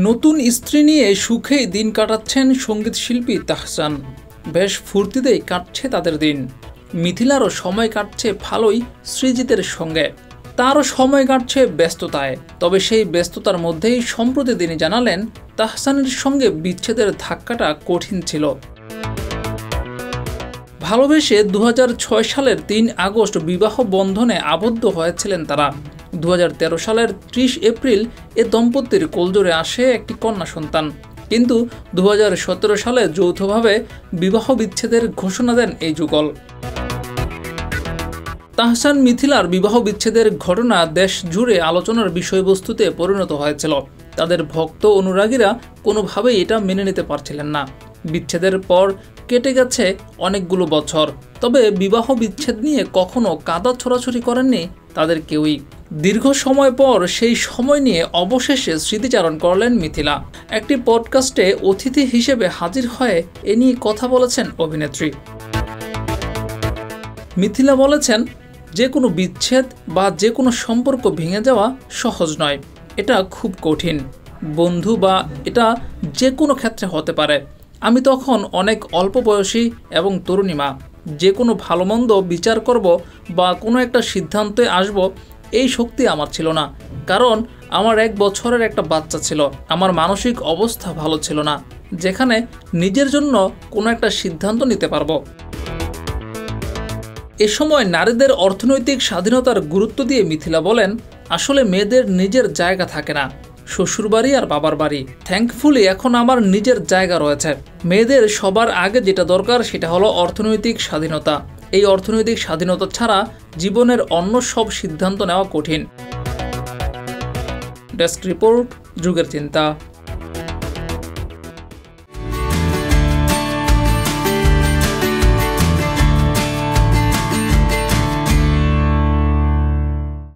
নতুন স্ত্রী নিয়ে সুখেই দিন কাটাচ্ছেন সঙ্গীত শিল্পী তাহসান। বেশ ফুর্তিতেই কাটছে তাদের দিন। মিথিলারও সময় কাটছে ভালোই সৃজিতের সঙ্গে। তারও সময় কাটছে ব্যস্ততায়। তবে সেই ব্যস্ততার মধ্যেই সম্প্রতি তিনি জানালেন, তাহসানের সঙ্গে বিচ্ছেদের ধাক্কাটা কঠিন ছিল। ভালোবেসে 2006 সালের 3 আগস্ট বিবাহ বন্ধনে আবদ্ধ হয়েছিলেন তারা। 2013 সালের 30 এপ্রিল এ দম্পতির কোলজোরে আসে একটি কন্যা সন্তান। কিন্তু 2017 সালে যৌথভাবে বিবাহ বিচ্ছেদের ঘোষণা দেন এই যুগল। তাহসান মিথিলার বিবাহ বিচ্ছেদের ঘটনা দেশ জুড়ে আলোচনার বিষয়বস্তুতে পরিণত হয়েছিল। তাদের ভক্ত অনুরাগীরা কোনোভাবেই এটা মেনে নিতে পারছিলেন না। বিচ্ছেদের পর কেটে গেছে অনেকগুলো বছর, তবে বিবাহ বিচ্ছেদ নিয়ে কখনো কাদা ছোড়াছুড়ি করেননি তাদের কেউই। দীর্ঘ সময় পর সেই সময় নিয়ে অবশেষে স্মৃতিচারণ করলেন মিথিলা। একটি পডকাস্টে অতিথি হিসেবে হাজির হয়ে এ নিয়ে কথা বলেছেন অভিনেত্রী। মিথিলা বলেছেন, যে কোনো বিচ্ছেদ বা যে কোনো সম্পর্ক ভেঙে যাওয়া সহজ নয়, এটা খুব কঠিন। বন্ধু বা এটা যে কোনো ক্ষেত্রে হতে পারে। আমি তখন অনেক অল্প বয়সী এবং তরুণী মা। যে কোনো ভালো মন্দ বিচার করব বা কোনো একটা সিদ্ধান্তে আসব, এই শক্তি আমার ছিল না। কারণ আমার 1 বছরের একটা বাচ্চা ছিল। আমার মানসিক অবস্থা ভালো ছিল না, যেখানে নিজের জন্য কোনো একটা সিদ্ধান্ত নিতে পারবো। এ সময় নারীদের অর্থনৈতিক স্বাধীনতার গুরুত্ব দিয়ে মিথিলা বলেন, আসলে মেয়েদের নিজের জায়গা থাকে না, শ্বশুরবাড়ি আর বাবার বাড়ি। থ্যাঙ্কফুলি এখন আমার নিজের জায়গা রয়েছে। মেয়েদের সবার আগে যেটা দরকার সেটা হলো অর্থনৈতিক স্বাধীনতা। এই অর্থনৈতিক স্বাধীনতা ছাড়া জীবনের অন্য সব সিদ্ধান্ত নেওয়া কঠিন। ডেস্ক রিপোর্ট, যুগের চিন্তা।